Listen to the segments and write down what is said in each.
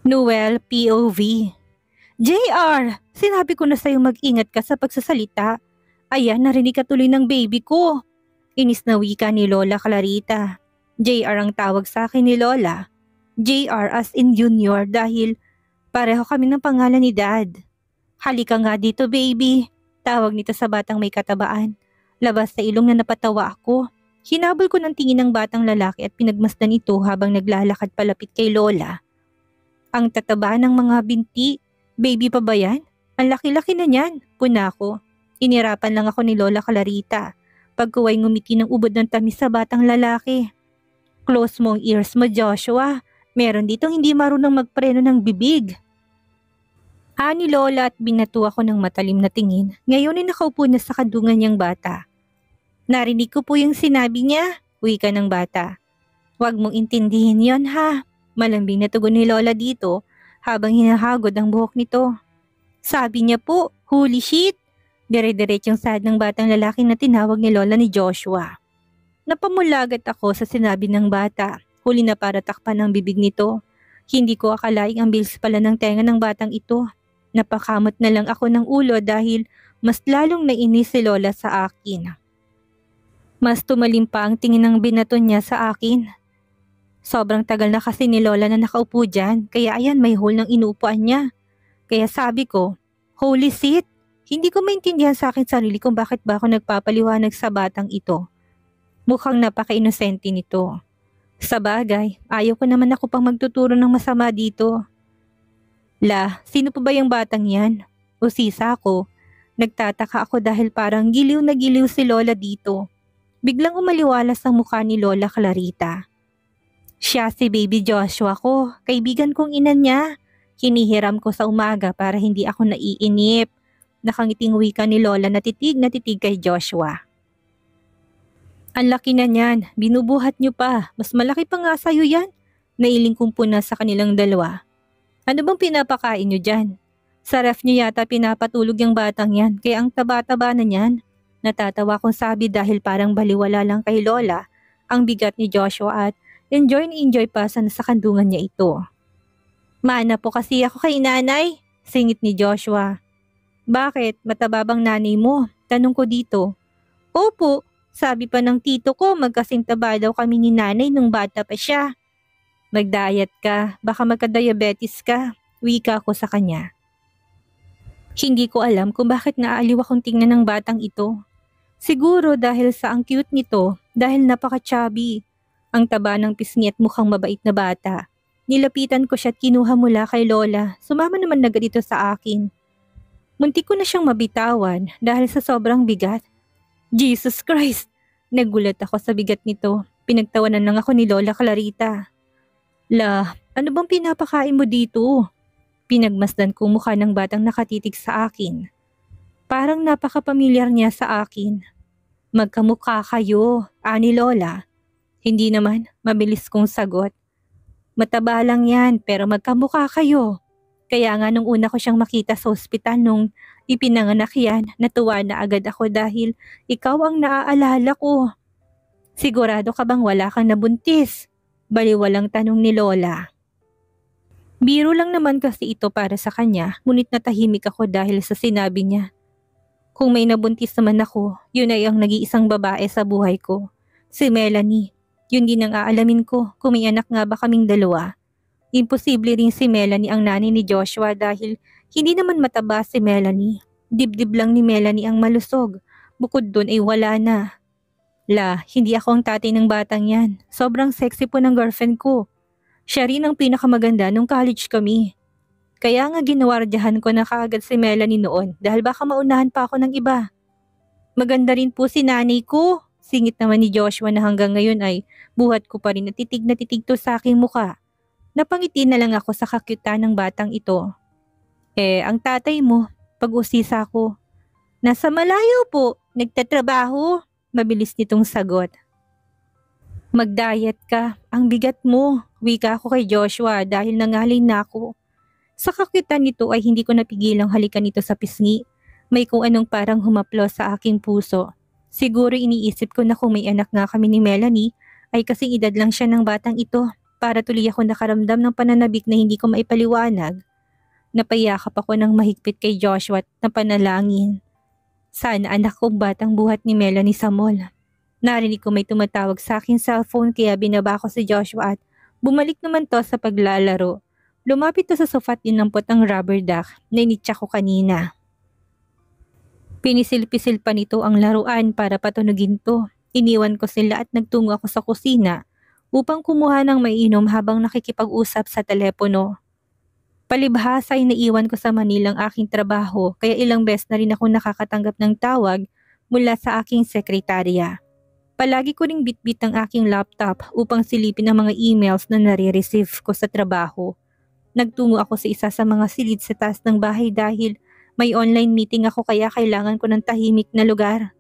Noel POV. JR, sinabi ko na sa'yo mag-ingat ka sa pagsasalita. Ayan, narinig ka tuloy ng baby ko. Inis na wika ni Lola Clarita. JR ang tawag sa akin ni Lola. JR as in Junior dahil pareho kami ng pangalan ni Dad. Halika nga dito baby. Tawag nito sa batang may katabaan. Labas sa ilong na napatawa ako. Hinabol ko ng tingin ng batang lalaki at pinagmasdan ito habang naglalakad palapit kay Lola. Ang tataba ng mga binti. Baby pa ba yan? Ang laki-laki na niyan. Puna ko. Inirapan lang ako ni Lola Clarita. Pagkuway ngumiti ng ubod ng tamis sa batang lalaki. Close mo ang ears mo Joshua. Meron ditong hindi marunong magpreno ng bibig. Ani Lola at binato ako ng matalim na tingin. Ngayon ay nakaupo na sa kadungan niyang bata. Narinig ko po yung sinabi niya. Wika ng bata. Huwag mong intindihin yon ha. Malambing na tugon ni Lola dito habang hinahagod ang buhok nito. Sabi niya po, holy shit! Dire-diretsong sad ng batang lalaki na tinawag ni Lola ni Joshua. Napamulagat ako sa sinabi ng bata. Huli na para takpan ang bibig nito. Hindi ko akalaing ang bilis pala ng tenga ng batang ito. Napakamot na lang ako ng ulo dahil mas lalong nainis si Lola sa akin. Mas tumalim pa ang tingin ng binaton niya sa akin. Sobrang tagal na kasi ni Lola na nakaupo dyan, kaya ayan may hole ng inuupuan niya. Kaya sabi ko, holy shit! Hindi ko maintindihan sa akin sarili kung bakit ba ako nagpapaliwanag sa batang ito. Mukhang napaka-inosente nito. Sa bagay, ayaw ko naman ako pang magtuturo ng masama dito. Sino pa ba yung batang yan? Usisa ako. Nagtataka ako dahil parang giliw na giliw si Lola dito. Biglang umaliwalas ang mukha ni Lola Clarita. Siya si Baby Joshua ko, kaibigan kong ina niya. Hinihiram ko sa umaga para hindi ako naiinip. Nakangiting wika ni Lola na titig kay Joshua. Ang laki na niyan, binubuhat niyo pa. Mas malaki pa nga sa'yo yan. Nailing kong puna sa kanilang dalawa. Ano bang pinapakain niyo dyan? Sa ref niyo yata pinapatulog yung batang yan, kaya ang taba-taba na niyan. Natatawa kong sabi dahil parang baliwala lang kay Lola ang bigat ni Joshua at enjoy pa sa kandungan niya ito. Mana po kasi ako kay nanay, singit ni Joshua. Bakit? Mataba bang nanay mo? Tanong ko dito. Opo, sabi pa ng tito ko magkasing taba daw kami ni nanay nung bata pa siya. Mag-diet ka, baka magka-diabetes ka, wika ko sa kanya. Hindi ko alam kung bakit naaliw akong tingnan ng batang ito. Siguro dahil sa ang cute nito, dahil napaka-chubby. Ang taba ng pisngi at mukhang mabait na bata. Nilapitan ko siya at kinuha mula kay Lola. Sumama naman na dito sa akin. Muntik ko na siyang mabitawan dahil sa sobrang bigat. Jesus Christ! Nagulat ako sa bigat nito. Pinagtawanan lang ako ni Lola Clarita. Ano bang pinapakain mo dito? Pinagmasdan ko mukha ng batang nakatitig sa akin. Parang napaka-pamilyar niya sa akin. Magkamukha kayo, ani Lola. Hindi naman, mabilis kong sagot. Mataba lang yan pero magkamukha kayo. Kaya nga nung una ko siyang makita sa ospital nung ipinanganak yan, natuwa na agad ako dahil ikaw ang naaalala ko. Sigurado ka bang wala kang nabuntis? Baliwalang tanong ni Lola. Biro lang naman kasi ito para sa kanya, ngunit natahimik ako dahil sa sinabi niya. Kung may nabuntis naman ako, yun ay ang nag-iisang babae sa buhay ko. Si Melanie. Yun din ang aalamin ko kung may anak nga ba kaming dalawa. Imposible rin si Melanie ang nanay ni Joshua dahil hindi naman mataba si Melanie. Dibdib lang ni Melanie ang malusog. Bukod dun ay wala na. Hindi ako ang tatay ng batang yan. Sobrang sexy po ng girlfriend ko. Siya rin ang pinakamaganda nung college kami. Kaya nga ginawardyahan ko na kaagad si Melanie noon dahil baka maunahan pa ako ng iba. Maganda rin po si nanay ko. Singit naman ni Joshua na hanggang ngayon ay buhat ko pa rin na titig to sa aking muka. Napangiti na lang ako sa kakyutan ng batang ito. Ang tatay mo, pag-usisa ko. Nasa malayo po, nagtatrabaho. Mabilis nitong sagot. Mag-diet ka, ang bigat mo. Wika ako kay Joshua dahil nangalay na ako. Sa kakyutan nito ay hindi ko napigilang halikan ito sa pisngi. May kung anong parang humaplos sa aking puso. Siguro iniisip ko na kung may anak nga kami ni Melanie, ay kasing edad lang siya ng batang ito. para tuloy ako nakaramdam ng pananabik na hindi ko maipaliwanag. Napayakap ako ng mahigpit kay Joshua at napanalangin. Sana anak kong batang buhat ni Melanie sa mall. Narinig ko may tumatawag sa aking cellphone kaya binaba ko si Joshua at bumalik naman to sa paglalaro. Lumapit to sa sofa at dinampot ang rubber duck na initsa ko kanina. Pinisil-pisil pa nito ang laruan para patunugin to. Iniwan ko sila at nagtungo ako sa kusina upang kumuha ng mainom habang nakikipag-usap sa telepono. Palibhasa ay naiwan ko sa Manila ang aking trabaho kaya ilang beses na rin ako nakakatanggap ng tawag mula sa aking sekretarya. Palagi ko ring bitbit ang aking laptop upang silipin ang mga emails na nare-receive ko sa trabaho. Nagtungo ako sa isa sa mga silid sa taas ng bahay dahil may online meeting ako kaya kailangan ko ng tahimik na lugar.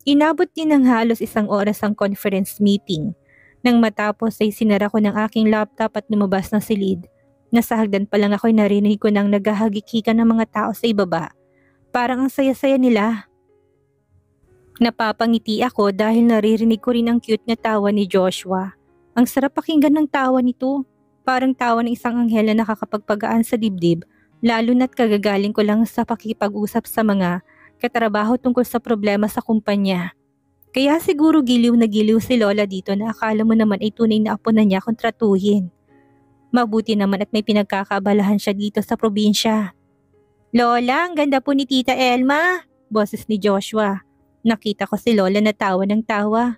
Inabot din ng halos 1 oras ang conference meeting. Nang matapos ay sinara ko ng aking laptop at lumabas ng silid. Nasa hagdan pa lang ako'y narinig ko nang naghahagikikan ng mga tao sa ibaba. Parang ang saya-saya nila. Napapangiti ako dahil naririnig ko rin ang cute na tawa ni Joshua. Ang sarap pakinggan ng tawa nito. Parang tawa ng isang anghel na nakakapagpagaan sa dibdib, lalo na't kagagaling ko lang sa pakikipag-usap sa mga katrabaho tungkol sa problema sa kumpanya. Kaya siguro giliw na giliw si Lola dito na akala mo naman ay tunay na apo na niya kontratuhin. Mabuti naman at may pinagkakaabalahan siya dito sa probinsya. Lola, ang ganda po ni Tita Elma, boses ni Joshua. Nakita ko si Lola na tawa ng tawa.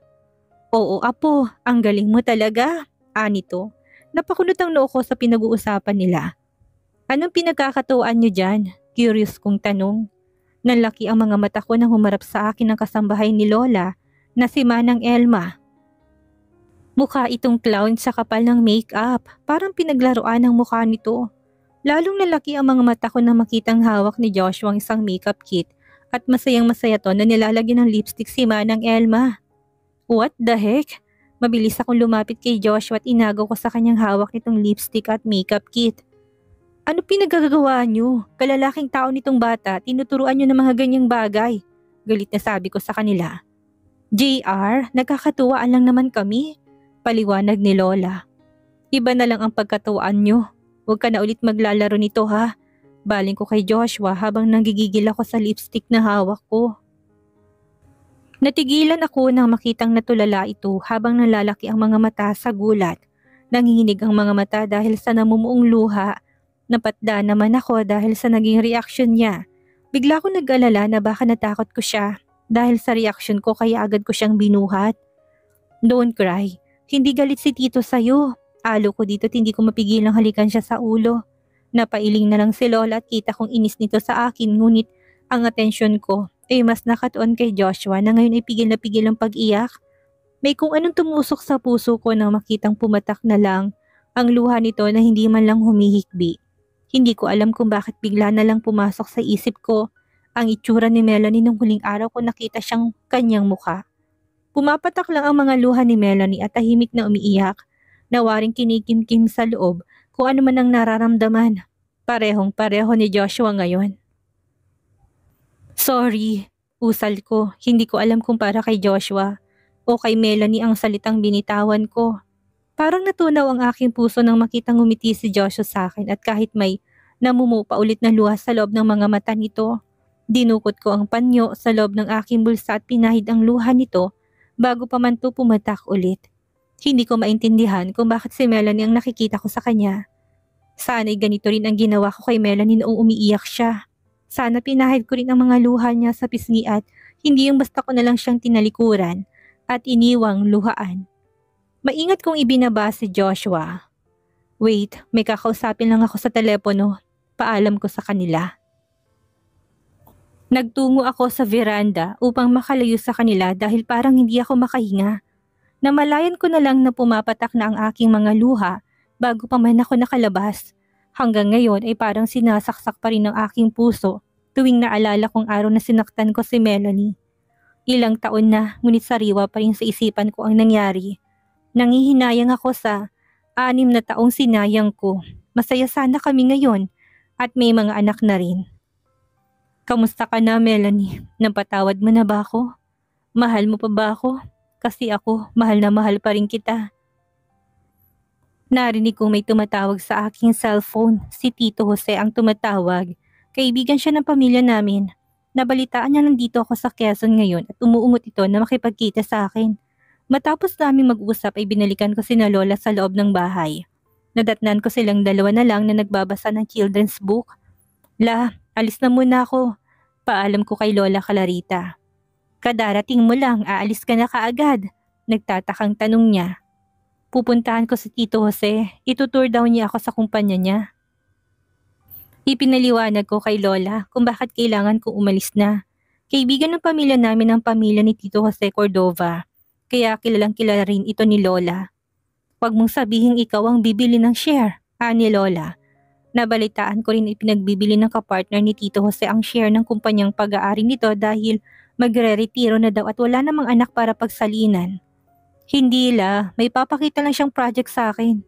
Oo apo, ang galing mo talaga, anito. Napakunot ang noo ko sa pinag-uusapan nila. Anong pinagkakatuwaan niyo dyan? Curious kong tanong. Nanlaki ang mga mata ko nang humarap sa akin ang kasambahay ni Lola na si Manang Elma. Mukha itong clown sa kapal ng make-up, parang pinaglaruan ang mukha nito. Lalong nalaki ang mga mata ko nang makitang hawak ni Joshua ang isang makeup kit at masayang masaya to na nilalagyan ng lipstick si Manang Elma. What the heck? Mabilis akong lumapit kay Joshua at inagaw ko sa kanyang hawak nitong lipstick at makeup kit. Ano pinagagawa niyo? Kalalaking tao nitong bata, tinuturuan niyo ng mga ganyang bagay. Galit na sabi ko sa kanila. JR, nagkakatuwaan lang naman kami. Paliwanag ni Lola. Iba na lang ang pagkatuwaan niyo. Huwag ka na ulit maglalaro nito ha. Baling ko kay Joshua habang nanggigigil ako sa lipstick na hawak ko. Natigilan ako nang makitang natulala ito habang nalalaki ang mga mata sa gulat. Nanginginig ang mga mata dahil sa namumuong luha. Napatda naman ako dahil sa naging reaksyon niya. Bigla ko nag-alala na baka natakot ko siya dahil sa reaksyon ko kaya agad ko siyang binuhat. Don't cry. Hindi galit si Tito sa'yo. Alo ko dito at hindi ko mapigilang halikan siya sa ulo. Napailing na lang si Lola at kita kong inis nito sa akin ngunit ang atensyon ko ay mas nakatuon kay Joshua na ngayon ay pigil na pigil ang pag-iyak. May kung anong tumusok sa puso ko nang makitang pumatak na lang ang luha nito na hindi man lang humihikbi. Hindi ko alam kung bakit bigla na lang pumasok sa isip ko ang itsura ni Melanie nung huling araw ko nakita siyang kanyang mukha. Pumapatak lang ang mga luha ni Melanie at tahimik na umiiyak, nawaring kinikimkim sa loob kung ano man ang nararamdaman. Parehong-pareho ni Joshua ngayon. Sorry, usal ko. Hindi ko alam kung para kay Joshua o kay Melanie ang salitang binitawan ko. Parang natunaw ang aking puso nang makitang ngumiti si Joshua sa akin at kahit may namumupa ulit na luha sa loob ng mga mata nito, dinukot ko ang panyo sa loob ng aking bulsa at pinahid ang luha nito bago pa man to pumatak ulit. Hindi ko maintindihan kung bakit si Melanie ang nakikita ko sa kanya. Sana'y ganito rin ang ginawa ko kay Melanie noong umiiyak siya. Sana pinahid ko rin ang mga luha niya sa pisngi at hindi yung basta ko na lang siyang tinalikuran at iniwang luhaan. Maingat kong ibinaba si Joshua. Wait, may kakausapin lang ako sa telepono. Paalam ko sa kanila. Nagtungo ako sa veranda upang makalayo sa kanila dahil parang hindi ako makahinga. Namalayan ko na lang na pumapatak na ang aking mga luha bago pa man ako nakalabas. Hanggang ngayon ay parang sinasaksak pa rin ang aking puso tuwing naalala kong araw na sinaktan ko si Melanie. Ilang taon na ngunit sariwa pa rin sa isipan ko ang nangyari. Nangihinayang ako sa 6 na taong sinayang ko. Masaya sana kami ngayon at may mga anak na rin. Kamusta ka na, Melanie? Napatawad mo na ba ako? Mahal mo pa ba ako? Kasi ako, mahal na mahal pa rin kita. Narinig kong may tumatawag sa aking cellphone. Si Tito Jose ang tumatawag. Kaibigan siya ng pamilya namin. Nabalitaan niya nandito ako sa Quezon ngayon at umuungot ito na makipagkita sa akin. Matapos namin mag-usap ay binalikan ko sina Lola sa loob ng bahay. Nadatnan ko silang dalawa na lang na nagbabasa ng children's book. La, alis na muna ako. Paalam ko kay Lola Clarita. Kadarating mo lang, aalis ka na kaagad. Nagtatakang tanong niya. Pupuntahan ko si Tito Jose, itutour daw niya ako sa kumpanya niya. Ipinaliwanag ko kay Lola kung bakit kailangan kong umalis na. Kaibigan ng pamilya namin ang pamilya ni Tito Jose Cordova, kaya kilalang kilala rin ito ni Lola. Huwag mong sabihing ikaw ang bibili ng share, ani Lola. Nabalitaan ko rin ipinagbibili ng kapartner ni Tito Jose ang share ng kumpanyang pag-aari nito dahil magre-retiro na daw at wala namang anak para pagsalinan. Hindi la, may papakita lang siyang project sa akin.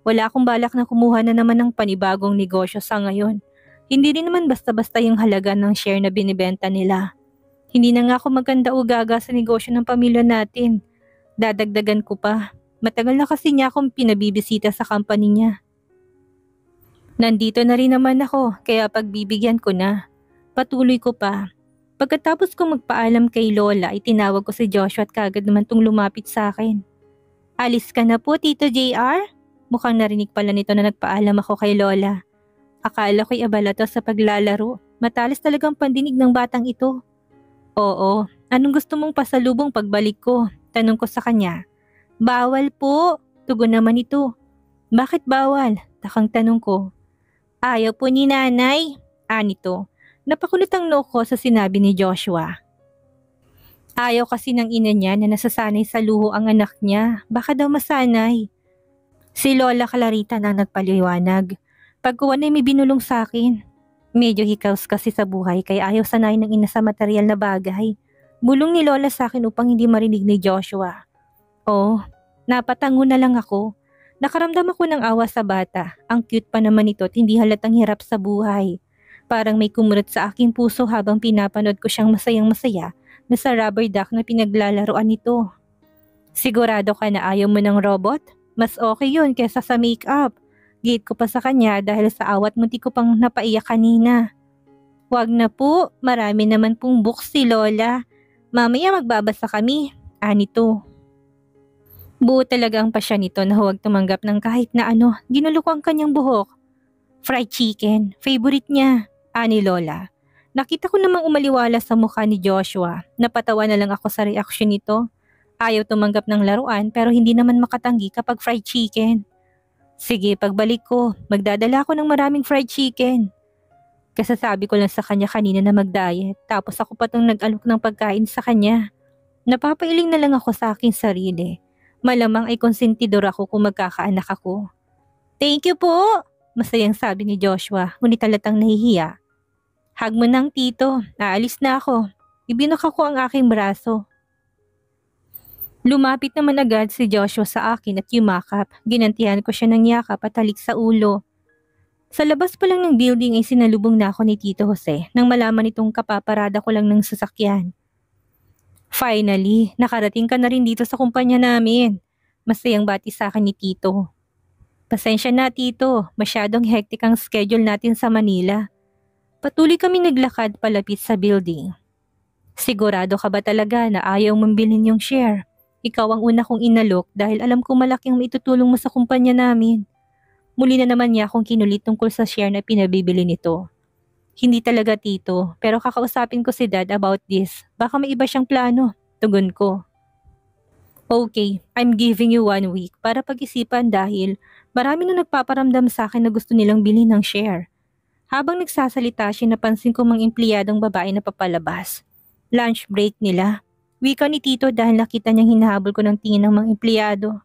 Wala akong balak na kumuha na naman ng panibagong negosyo sa ngayon. Hindi rin naman basta-basta yung halaga ng share na binibenta nila. Hindi na nga ako maganda o gaga sa negosyo ng pamilya natin. Dadagdagan ko pa. Matagal na kasi niya akong pinabibisita sa company niya. Nandito na rin naman ako, kaya pagbibigyan ko na. Patuloy ko pa. Pagkatapos kong magpaalam kay Lola, itinawag ko si Joshua at kagad naman tong lumapit sa akin. Alis ka na po, Tito JR? Mukhang narinig pala nito na nagpaalam ako kay Lola. Akala ko'y abala to sa paglalaro. Matalas talagang pandinig ng batang ito. Oo, anong gusto mong pasalubong pagbalik ko? Tanong ko sa kanya. Bawal po, tugon naman ito. Bakit bawal? Takang tanong ko. Ayaw po ni nanay. Anito. Napakulot ang noo ko sa sinabi ni Joshua. Ayaw kasi ng ina niya na nasasanay sa luho ang anak niya. Baka daw masanay. Si Lola Clarita nang nagpaliwanag. Pagkuwan ay may binulong sa akin. Medyo hikaws kasi sa buhay kaya ayaw sanay ng ina sa material na bagay. Bulong ni Lola sa akin upang hindi marinig ni Joshua. Oh, napatango na lang ako. Nakaramdam ako ng awa sa bata. Ang cute pa naman ito at hindi halatang hirap sa buhay. Parang may kumulat sa aking puso habang pinapanood ko siyang masayang-masaya na sa rubber duck na pinaglalaroan nito. Sigurado ka na ayaw mo ng robot? Mas okay yun kesa sa make-up. Gate ko pa sa kanya dahil sa awat munti ko pang napaiyak kanina. Wag na po, marami naman pong books si Lola. Mamaya magbabasa kami. Anito. Buo talaga ang pasya nito na huwag tumanggap ng kahit na ano. Ginulo ko ang kanyang buhok. Fried chicken, favorite niya. Ani Lola. Nakita ko namang umaliwala sa mukha ni Joshua. Napatawa na lang ako sa reaksyon nito. Ayaw tumanggap ng laruan pero hindi naman makatanggi kapag fried chicken. Sige, pagbalik ko, magdadala ako ng maraming fried chicken. Kasasabi ko lang sa kanya kanina na mag-diet tapos ako pa itong nag-alok ng pagkain sa kanya. Napapailing na lang ako sa aking sarili. Malamang ay konsentidor ako kung magkakaanak ako. Thank you po! Masayang sabi ni Joshua, ngunit halatang nahihiya. Hug mo ng tito, aalis na ako. Ibinok ako ang aking braso. Lumapit naman agad si Joshua sa akin at yumakap. Ginantihan ko siya ng yakap at halik sa ulo. Sa labas pa lang ng building ay sinalubong na ako ni Tito Jose nang malaman itong kapaparada ko lang ng sasakyan. Finally, nakarating ka na rin dito sa kumpanya namin. Masayang bati sa akin ni Tito. Pasensya na Tito, masyadong hectic ang schedule natin sa Manila. Patuloy kami naglakad palapit sa building. Sigurado ka ba talaga na ayaw mong bilhin yung share? Ikaw ang una kong inalok dahil alam kong malaking maitutulong mo sa kumpanya namin. Muli na naman niya akong kinulit tungkol sa share na pinabibili nito. Hindi talaga Tito, pero kakausapin ko si Dad about this. Baka may iba siyang plano, tugon ko. Okay, I'm giving you 1 week para pag-isipan dahil marami na nagpaparamdam sa akin na gusto nilang bilhin ng share. Habang nagsasalita siya napansin ko mga empleyadong babae na papalabas. Lunch break nila. Wika ni Tito dahil nakita niyang hinahabol ko ng tingin ng mga empleyado.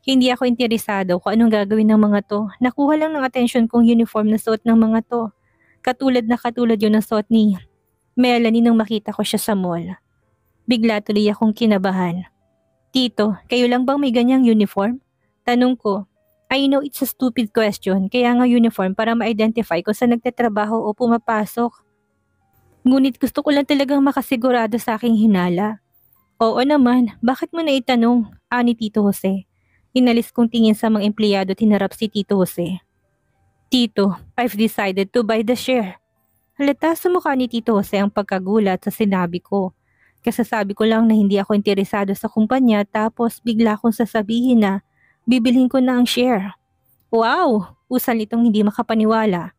Hindi ako interesado kung anong gagawin ng mga to. Nakuha lang ng atensyon kong uniform na suot ng mga to. Katulad yun ng suot ni Melanie nang makita ko siya sa mall. Bigla tuloy akong kinabahan. Tito, kayo lang bang may ganyang uniform? Tanong ko. I know it's a stupid question, kaya nga uniform para ma-identify kung saan nagtatrabaho o pumapasok. Ngunit gusto ko lang talagang makasigurado sa aking hinala. Oo naman, bakit mo na itanong? Ani Tito Jose. Inalis kong tingin sa mga empleyado at hinarap si Tito Jose. Tito, I've decided to buy the share. Halata sa mukha ni Tito Jose ang pagkagulat sa sinabi ko. Kasasabi ko lang na hindi ako interesado sa kumpanya tapos bigla kong sasabihin na bibilhin ko na ang share. Wow! Usal nitong hindi makapaniwala.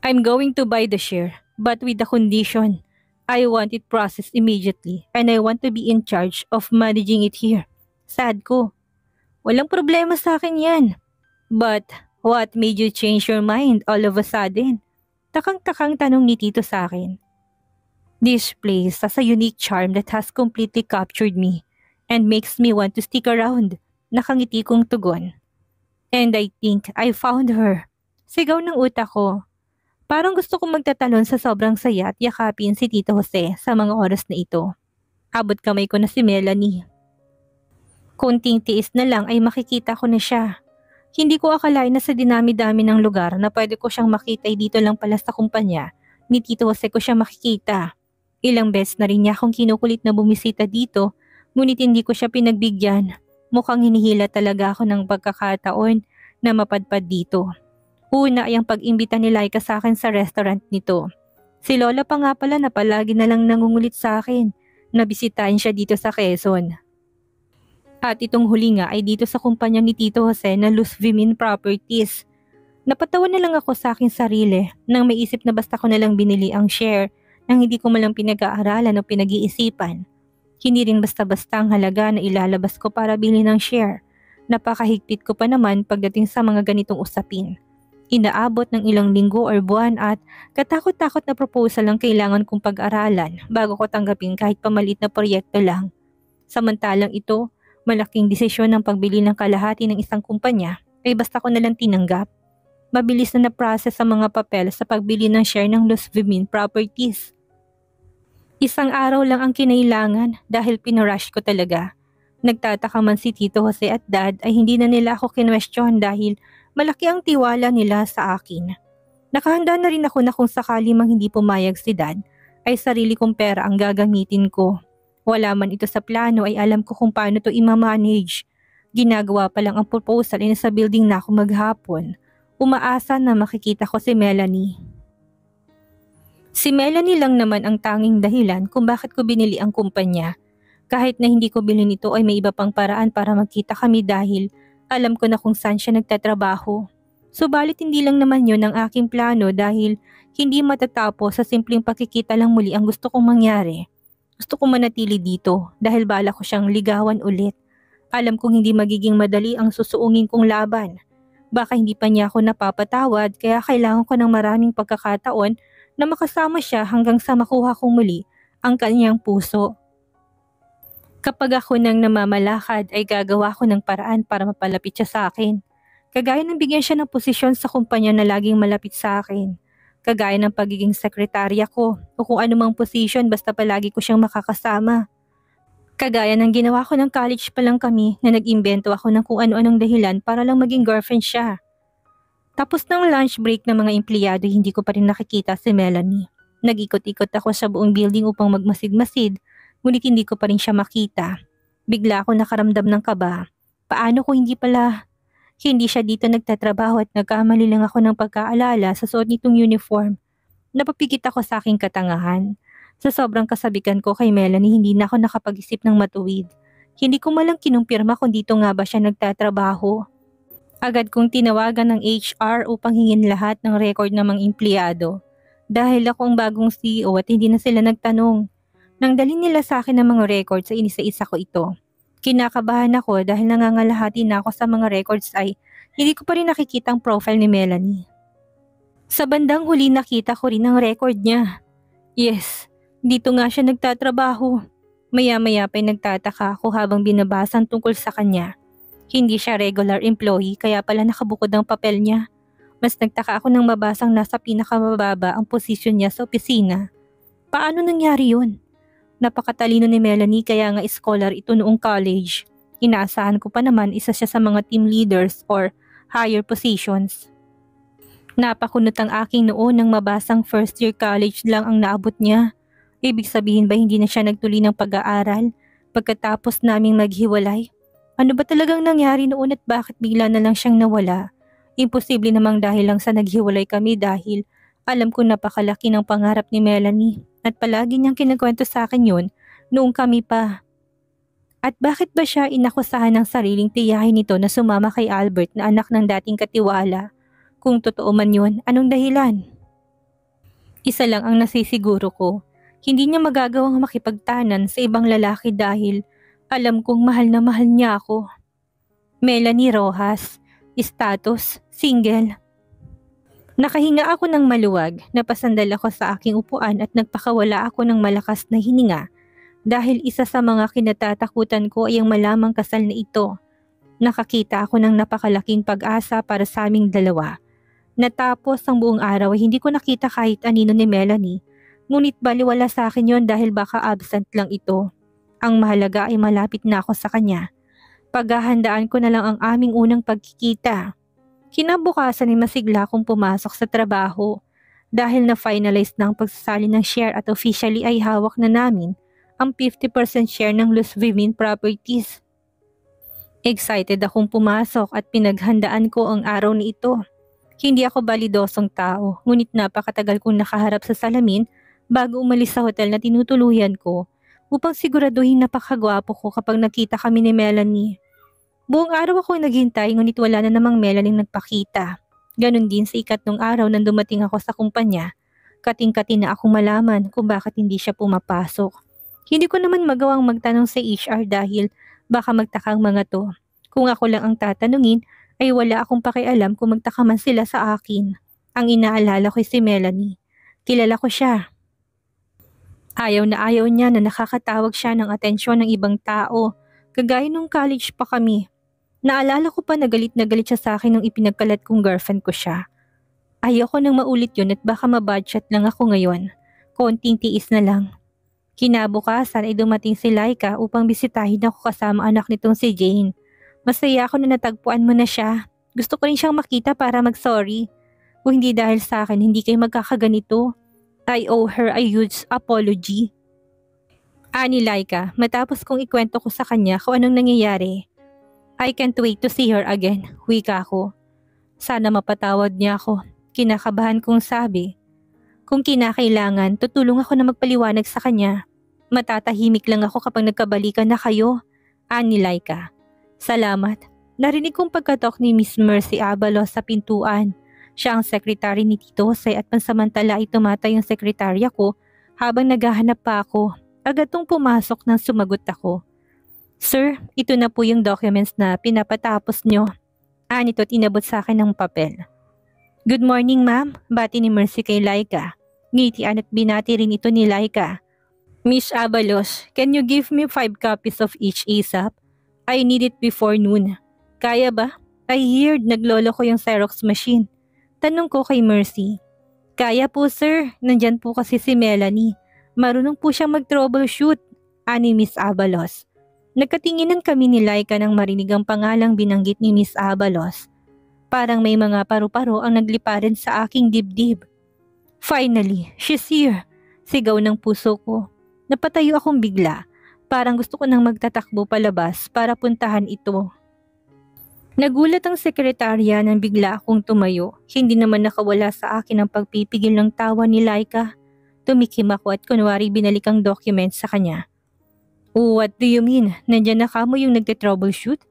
I'm going to buy the share but with the condition. I want it processed immediately and I want to be in charge of managing it here. Sad ko. Walang problema sa akin yan. But what made you change your mind all of a sudden? Takang-takang tanong ni Tito sa akin. This place has a unique charm that has completely captured me and makes me want to stick around. Nakangiti kong tugon. And I think I found her. Sigaw ng utak ko. Parang gusto kong magtatalon sa sobrang saya at yakapin si Tito Jose sa mga oras na ito. Abot kamay ko na si Melanie. Kunting tiis na lang ay makikita ko na siya. Hindi ko akalain na sa dinami-dami ng lugar na pwede ko siyang makita ay dito lang pala sa kumpanya. Ni Tito Jose ko siya makikita. Ilang beses na rin niya akong kinukulit na bumisita dito, ngunit hindi ko siya pinagbigyan. Mukhang hinihila talaga ako ng pagkakataon na mapadpad dito. Una ay ang pag-imbita ni Laika sa akin sa restaurant nito. Si Lola pa nga pala na palagi na lang nangungulit sa akin na bisitahin siya dito sa Quezon. At itong huli nga ay dito sa kumpanya ni Tito Jose na Luz Vimin Properties. Napatawa na lang ako sa aking sarili nang maisip na basta ko na lang binili ang share nang hindi ko malang pinag-aaralan o pinag-iisipan. Hindi rin basta-basta ang halaga na ilalabas ko para bilhin ng share. Napakahigpit ko pa naman pagdating sa mga ganitong usapin. Inaabot ng ilang linggo or buwan at katakot-takot na proposal ang kailangan kong pag-aralan bago ko tanggapin kahit pamalit na proyekto lang. Samantalang ito, malaking desisyon ng pagbili ng kalahati ng isang kumpanya ay basta ko nalang tinanggap. Mabilis na na-process ang mga papel sa pagbili ng share ng Luz Vimin Properties. Isang araw lang ang kinailangan dahil pinurush ko talaga. Nagtataka man si Tito Jose at Dad ay hindi na nila ako kinwestiyon dahil malaki ang tiwala nila sa akin. Nakahanda na rin ako na kung sakali mang hindi pumayag si Dad ay sarili kong pera ang gagamitin ko. Wala man ito sa plano ay alam ko kung paano to i-manage. Ginagawa pa lang ang proposal ay nasa building na ako maghapon. Umaasa na makikita ko si Melanie. Si Melanie lang naman ang tanging dahilan kung bakit ko binili ang kumpanya. Kahit na hindi ko bilhin ito ay may iba pang paraan para magkita kami dahil alam ko na kung saan siya nagtatrabaho. Subalit hindi lang naman yon ang aking plano dahil hindi matatapos sa simpleng pakikita lang muli ang gusto kong mangyari. Gusto kong manatili dito dahil bala ko siyang ligawan ulit. Alam kong hindi magiging madali ang susuungin kong laban. Baka hindi pa niya ako napapatawad kaya kailangan ko ng maraming pagkakataon na makasama siya hanggang sa makuha kong muli ang kanyang puso. Kapag ako nang namamalakad ay gagawa ko ng paraan para mapalapit siya sa akin. Kagaya ng bigyan siya ng posisyon sa kumpanya na laging malapit sa akin. Kagaya ng pagiging sekretarya ko o kung anumang posisyon basta palagi ko siyang makakasama. Kagaya ng ginawa ko ng college pa lang kami na nag-imbento ako ng kung ano-anong dahilan para lang maging girlfriend siya. Tapos ng lunch break ng mga empleyado hindi ko pa rin nakikita si Melanie. Nag-ikot-ikot ako sa buong building upang magmasid-masid, ngunit hindi ko pa rin siya makita. Bigla ako nakaramdam ng kaba. Paano kung hindi siya dito nagtatrabaho at nagkamali lang ako ng pagkaalala sa suot nitong uniform. Napapikit ako sa aking katangahan. Sa sobrang kasabikan ko kay Melanie hindi na ako nakapag-isip ng matuwid. Hindi ko malang kinumpirma kung dito nga ba siya nagtatrabaho. Agad kong tinawagan ng HR upang hingin lahat ng record ng mga empleyado. Dahil ako ang bagong CEO at hindi na sila nagtanong. Nang dalhin nila sa akin ang mga records ay inisa-isa ko ito. Kinakabahan ako dahil nangangalahati na ako sa mga records ay hindi ko pa rin nakikita ang profile ni Melanie. Sa bandang huli nakita ko rin ang record niya. Yes, dito nga siya nagtatrabaho. Maya-maya pa'y nagtataka ako habang binabasa tungkol sa kanya. Hindi siya regular employee kaya pala nakabukod ang papel niya. Mas nagtaka ako nang mabasang nasa pinakamababa ang posisyon niya sa opisina. Paano nangyari yun? Napakatalino ni Melanie kaya nga scholar ito noong college. Inaasahan ko pa naman isa siya sa mga team leaders or higher positions. Napakunot ang aking noon nang mabasang first year college lang ang naabot niya. Ibig sabihin ba hindi na siya nagtuloy ng pag-aaral pagkatapos naming maghiwalay? Ano ba talagang nangyari noon at bakit bigla na lang siyang nawala? Imposible namang dahil lang sa naghiwalay kami dahil alam ko napakalaki ng pangarap ni Melanie at palagi niyang kinakwento sa akin yun noong kami pa. At bakit ba siya inakusahan ng sariling tiyahin nito na sumama kay Albert na anak ng dating katiwala? Kung totoo man yun, anong dahilan? Isa lang ang nasisiguro ko. Hindi niya magagawang makipagtanan sa ibang lalaki dahil alam kong mahal na mahal niya ako. Melanie Rojas, status, single. Nakahinga ako ng maluwag, napasandal ako sa aking upuan at nagpakawala ako ng malakas na hininga dahil isa sa mga kinatatakutan ko ay ang malamang kasal na ito. Nakakita ako ng napakalaking pag-asa para sa aming dalawa. Natapos ang buong araw ay hindi ko nakita kahit anino ni Melanie, ngunit baliwala sa akin yon dahil baka absent lang ito. Ang mahalaga ay malapit na ako sa kanya. Paghahandaan ko na lang ang aming unang pagkikita. Kinabukasan ay masigla akong pumasok sa trabaho dahil na-finalize na ang pagsasali ng share at officially ay hawak na namin ang 50% share ng Luz Vimin Properties. Excited akong pumasok at pinaghandaan ko ang araw na ito. Hindi ako balidosong tao, ngunit napakatagal kong nakaharap sa salamin bago umalis sa hotel na tinutuluyan ko upang siguraduhin napakagwapo ko kapag nakita kami ni Melanie. Buong araw ako naghintay ngunit wala na namang Melanie nagpakita. Ganon din sa ikatlong araw nang dumating ako sa kumpanya. Kating-kati na akong malaman kung bakit hindi siya pumapasok. Hindi ko naman magawang magtanong sa HR dahil baka magtaka ang mga to. Kung ako lang ang tatanungin, ay wala akong pakialam kung magtaka man sila sa akin. Ang inaalala ko si Melanie. Kilala ko siya. Ayaw na ayaw niya na nakakatawag siya ng atensyon ng ibang tao. Kagaya nung college pa kami. Naalala ko pa na galit siya sa akin nung ipinagkalat kong girlfriend ko siya. Ayoko nang maulit yun at baka mabudget lang ako ngayon. Konting tiis na lang. Kinabukasan ay dumating si Laika upang bisitahin ako kasama anak nitong si Jane. Masaya ako na natagpuan mo na siya. Gusto ko rin siyang makita para mag-sorry. Kung hindi dahil sa akin, hindi kayo magkakaganito. I owe her a huge apology. Ani Laika, matapos kong ikwento ko sa kanya kung anong nangyayari. I can't wait to see her again, wika ko. Sana mapatawad niya ako. Kinakabahan kong sabi. Kung kinakailangan, tutulong ako na magpaliwanag sa kanya. Matatahimik lang ako kapag nagkabalikan na kayo. Ani Laika. Salamat. Narinig kong pagkatok ni Miss Mercy Abalos sa pintuan. Siya ang sekretary ni Tito Jose at pansamantala ay tumatay ang sekretarya ko habang naghahanap pa ako. Agad tong pumasok nang sumagot ako. Sir, ito na po yung documents na pinapatapos nyo. Nito't inabot sa akin ng papel. Good morning ma'am, bati ni Mercy kay Laika. Ngitian at binati rin ito ni Laika. Miss Abalos, can you give me 5 copies of each ASAP? I need it before noon. Kaya ba? I heard naglolo ko yung Xerox machine. Tanong ko kay Mercy. Kaya po sir, nandyan po kasi si Melanie. Marunong po siyang mag-troubleshoot, ani Miss Abalos. Nagkatinginan kami ni Laika nang marinig ang pangalang binanggit ni Miss Abalos. Parang may mga paru-paro ang nagliparin sa aking dibdib. Finally, she's here. Sigaw ng puso ko. Napatayo akong bigla. Parang gusto ko nang magtatakbo palabas para puntahan ito. Nagulat ang sekretarya nang bigla akong tumayo. Hindi naman nakawala sa akin ang pagpipigil ng tawa ni Laika. Tumikim ako at kunwari binalik ang document sa kanya. What do you mean? Nandyan na kamo yung nagte-troubleshoot?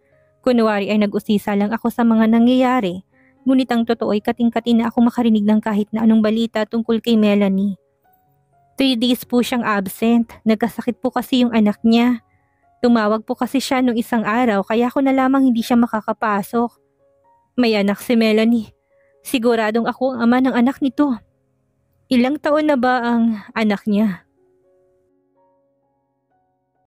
Kunwari ay nag-usisa lang ako sa mga nangyayari. Ngunit ang totoo ay kating-kati na ako makarinig ng kahit na anong balita tungkol kay Melanie. 3 days po siyang absent. Nagkasakit po kasi yung anak niya. Tumawag po kasi siya nung isang araw kaya ko na lamang hindi siya makakapasok. May anak si Melanie. Siguradong ako ang ama ng anak nito. Ilang taon na ba ang anak niya?